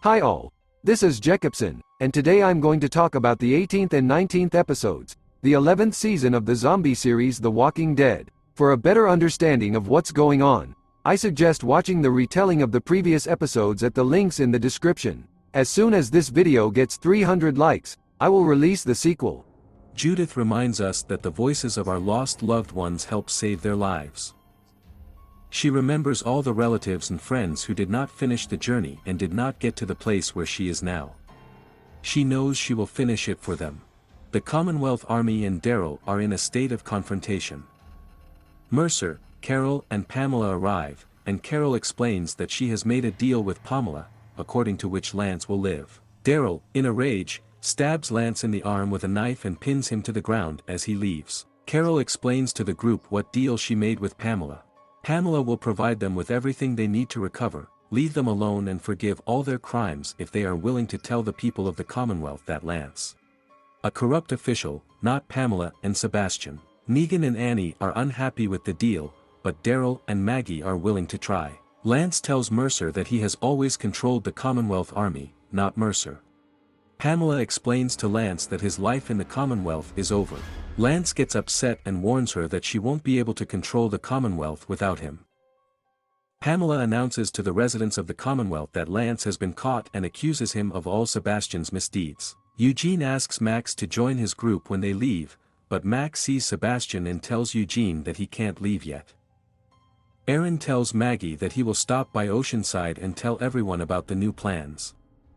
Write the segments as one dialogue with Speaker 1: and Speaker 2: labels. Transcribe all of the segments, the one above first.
Speaker 1: Hi all, this is Jacobson, and today I'm going to talk about the 18th and 19th episodes, the 11th season of the zombie series The Walking Dead. For a better understanding of what's going on, I suggest watching the retelling of the previous episodes at the links in the description. As soon as this video gets 300 likes, I will release the sequel.
Speaker 2: Judith reminds us that the voices of our lost loved ones help save their lives. She remembers all the relatives and friends who did not finish the journey and did not get to the place where she is now. She knows she will finish it for them. The Commonwealth Army and Daryl are in a state of confrontation. Mercer, Carol and Pamela arrive, and Carol explains that she has made a deal with Pamela, according to which Lance will live. Daryl, in a rage, stabs Lance in the arm with a knife and pins him to the ground as he leaves. Carol explains to the group what deal she made with Pamela. Pamela will provide them with everything they need to recover, leave them alone and forgive all their crimes if they are willing to tell the people of the Commonwealth that Lance, a corrupt official, not Pamela and Sebastian. Negan and Annie are unhappy with the deal, but Daryl and Maggie are willing to try. Lance tells Mercer that he has always controlled the Commonwealth Army, not Mercer. Pamela explains to Lance that his life in the Commonwealth is over. Lance gets upset and warns her that she won't be able to control the Commonwealth without him. Pamela announces to the residents of the Commonwealth that Lance has been caught and accuses him of all Sebastian's misdeeds. Eugene asks Max to join his group when they leave, but Max sees Sebastian and tells Eugene that he can't leave yet. Aaron tells Maggie that he will stop by Oceanside and tell everyone about the new plans.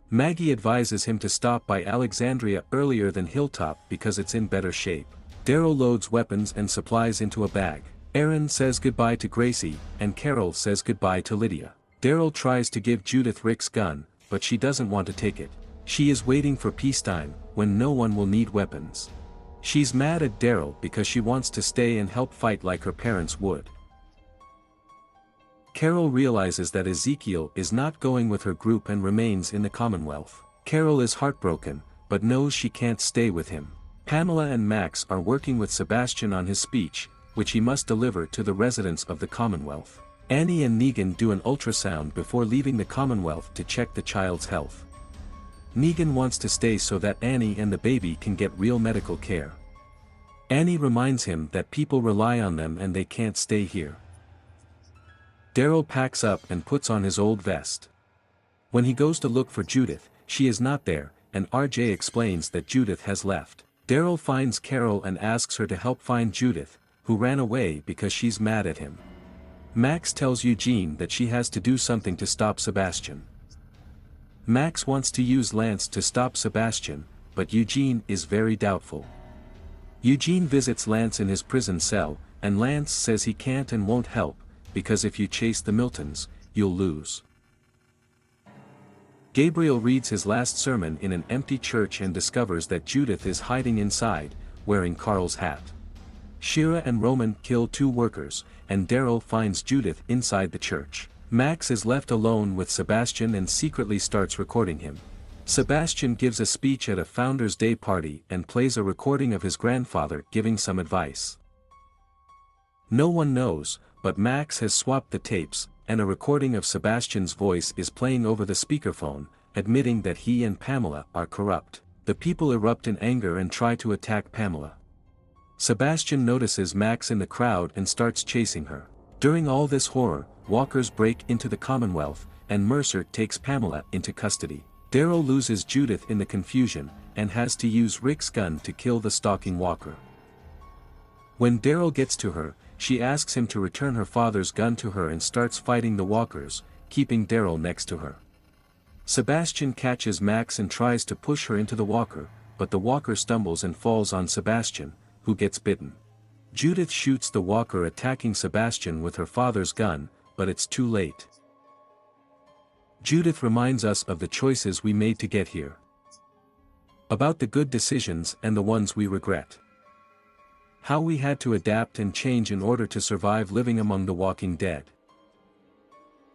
Speaker 2: Maggie advises him to stop by Alexandria earlier than Hilltop because it's in better shape. Daryl loads weapons and supplies into a bag. Aaron says goodbye to Gracie, and Carol says goodbye to Lydia. Daryl tries to give Judith Rick's gun, but she doesn't want to take it. She is waiting for peacetime, when no one will need weapons. She's mad at Daryl because she wants to stay and help fight like her parents would. Carol realizes that Ezekiel is not going with her group and remains in the Commonwealth. Carol is heartbroken, but knows she can't stay with him. Pamela and Max are working with Sebastian on his speech, which he must deliver to the residents of the Commonwealth. Annie and Negan do an ultrasound before leaving the Commonwealth to check the child's health. Negan wants to stay so that Annie and the baby can get real medical care. Annie reminds him that people rely on them and they can't stay here. Daryl packs up and puts on his old vest. When he goes to look for Judith, she is not there, and RJ explains that Judith has left. Daryl finds Carol and asks her to help find Judith, who ran away because she's mad at him. Max tells Eugene that she has to do something to stop Sebastian. Max wants to use Lance to stop Sebastian, but Eugene is very doubtful. Eugene visits Lance in his prison cell, and Lance says he can't and won't help, because if you chase the Miltons, you'll lose. Gabriel reads his last sermon in an empty church and discovers that Judith is hiding inside, wearing Carl's hat. Shira and Roman kill two workers, and Daryl finds Judith inside the church. Max is left alone with Sebastian and secretly starts recording him. Sebastian gives a speech at a Founders' Day party and plays a recording of his grandfather giving some advice. No one knows, but Max has swapped the tapes, and a recording of Sebastian's voice is playing over the speakerphone, admitting that he and Pamela are corrupt. The people erupt in anger and try to attack Pamela. Sebastian notices Max in the crowd and starts chasing her. During all this horror, walkers break into the Commonwealth, and Mercer takes Pamela into custody. Daryl loses Judith in the confusion, and has to use Rick's gun to kill the stalking walker. When Daryl gets to her, she asks him to return her father's gun to her and starts fighting the walkers, keeping Daryl next to her. Sebastian catches Max and tries to push her into the walker, but the walker stumbles and falls on Sebastian, who gets bitten. Judith shoots the walker attacking Sebastian with her father's gun, but it's too late. Judith reminds us of the choices we made to get here. About the good decisions and the ones we regret. How we had to adapt and change in order to survive living among the walking dead.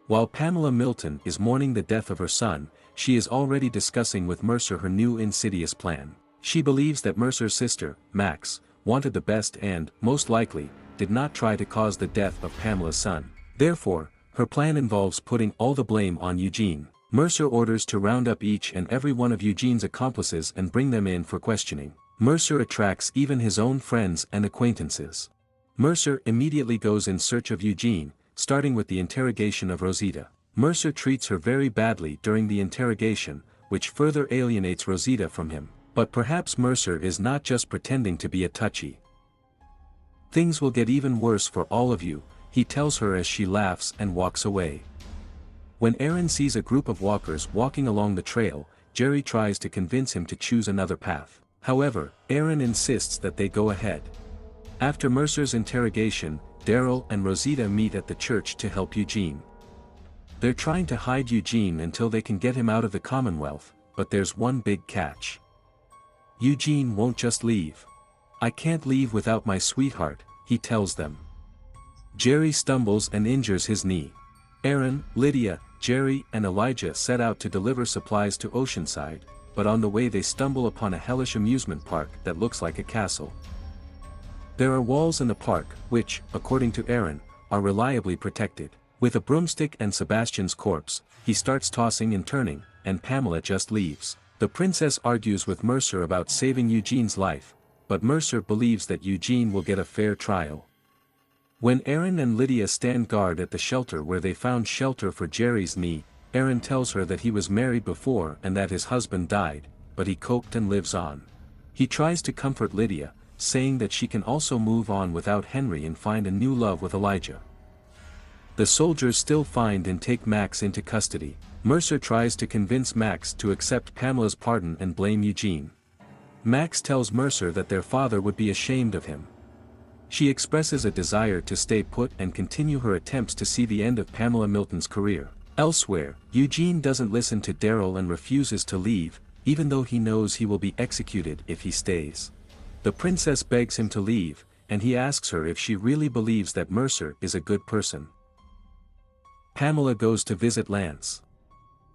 Speaker 2: While Pamela Milton is mourning the death of her son, she is already discussing with Mercer her new insidious plan. She believes that Mercer's sister, Max, wanted the best and, most likely, did not try to cause the death of Pamela's son. Therefore, her plan involves putting all the blame on Eugene. Mercer orders to round up each and every one of Eugene's accomplices and bring them in for questioning. Mercer attracts even his own friends and acquaintances. Mercer immediately goes in search of Eugene, starting with the interrogation of Rosita. Mercer treats her very badly during the interrogation, which further alienates Rosita from him. But perhaps Mercer is not just pretending to be a touchy. Things will get even worse for all of you, he tells her as she laughs and walks away. When Aaron sees a group of walkers walking along the trail, Jerry tries to convince him to choose another path. However, Aaron insists that they go ahead. After Mercer's interrogation, Daryl and Rosita meet at the church to help Eugene. They're trying to hide Eugene until they can get him out of the Commonwealth, but there's one big catch. Eugene won't just leave. I can't leave without my sweetheart, he tells them. Jerry stumbles and injures his knee. Aaron, Lydia, Jerry and Elijah set out to deliver supplies to Oceanside, but on the way they stumble upon a hellish amusement park that looks like a castle. There are walls in the park, which, according to Aaron, are reliably protected. With a broomstick and Sebastian's corpse, he starts tossing and turning, and Pamela just leaves. The princess argues with Mercer about saving Eugene's life, but Mercer believes that Eugene will get a fair trial. When Aaron and Lydia stand guard at the shelter where they found shelter for Jerry's knee, Aaron tells her that he was married before and that his husband died, but he coped and lives on. He tries to comfort Lydia, saying that she can also move on without Henry and find a new love with Elijah. The soldiers still find and take Max into custody. Mercer tries to convince Max to accept Pamela's pardon and blame Eugene. Max tells Mercer that their father would be ashamed of him. She expresses a desire to stay put and continue her attempts to see the end of Pamela Milton's career. Elsewhere, Eugene doesn't listen to Daryl and refuses to leave, even though he knows he will be executed if he stays. The princess begs him to leave, and he asks her if she really believes that Mercer is a good person. Pamela goes to visit Lance.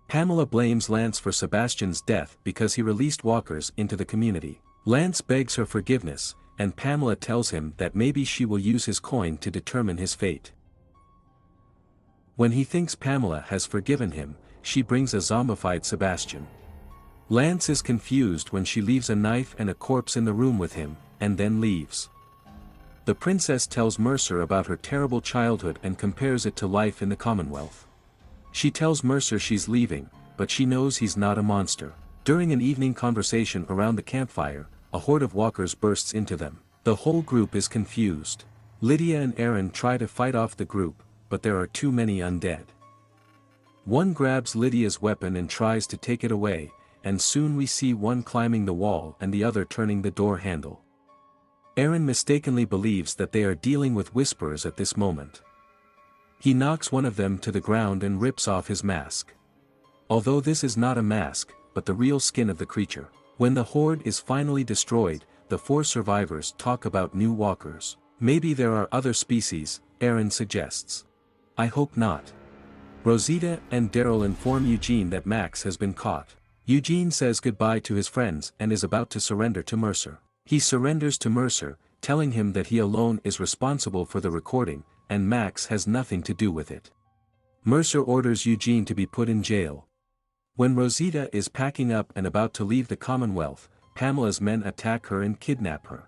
Speaker 2: Pamela blames Lance for Sebastian's death because he released walkers into the community. Lance begs her forgiveness, and Pamela tells him that maybe she will use his coin to determine his fate. When he thinks Pamela has forgiven him, she brings a zombified Sebastian. Lance is confused when she leaves a knife and a corpse in the room with him, and then leaves. The princess tells Mercer about her terrible childhood and compares it to life in the Commonwealth. She tells Mercer she's leaving, but she knows he's not a monster. During an evening conversation around the campfire, a horde of walkers bursts into them. The whole group is confused. Lydia and Aaron try to fight off the group, but there are too many undead. One grabs Lydia's weapon and tries to take it away, and soon we see one climbing the wall and the other turning the door handle. Aaron mistakenly believes that they are dealing with whisperers at this moment. He knocks one of them to the ground and rips off his mask. Although this is not a mask, but the real skin of the creature. When the horde is finally destroyed, the 4 survivors talk about new walkers. Maybe there are other species, Aaron suggests. I hope not. Rosita and Daryl inform Eugene that Max has been caught. Eugene says goodbye to his friends and is about to surrender to Mercer. He surrenders to Mercer, telling him that he alone is responsible for the recording, and Max has nothing to do with it. Mercer orders Eugene to be put in jail. When Rosita is packing up and about to leave the Commonwealth, Pamela's men attack her and kidnap her.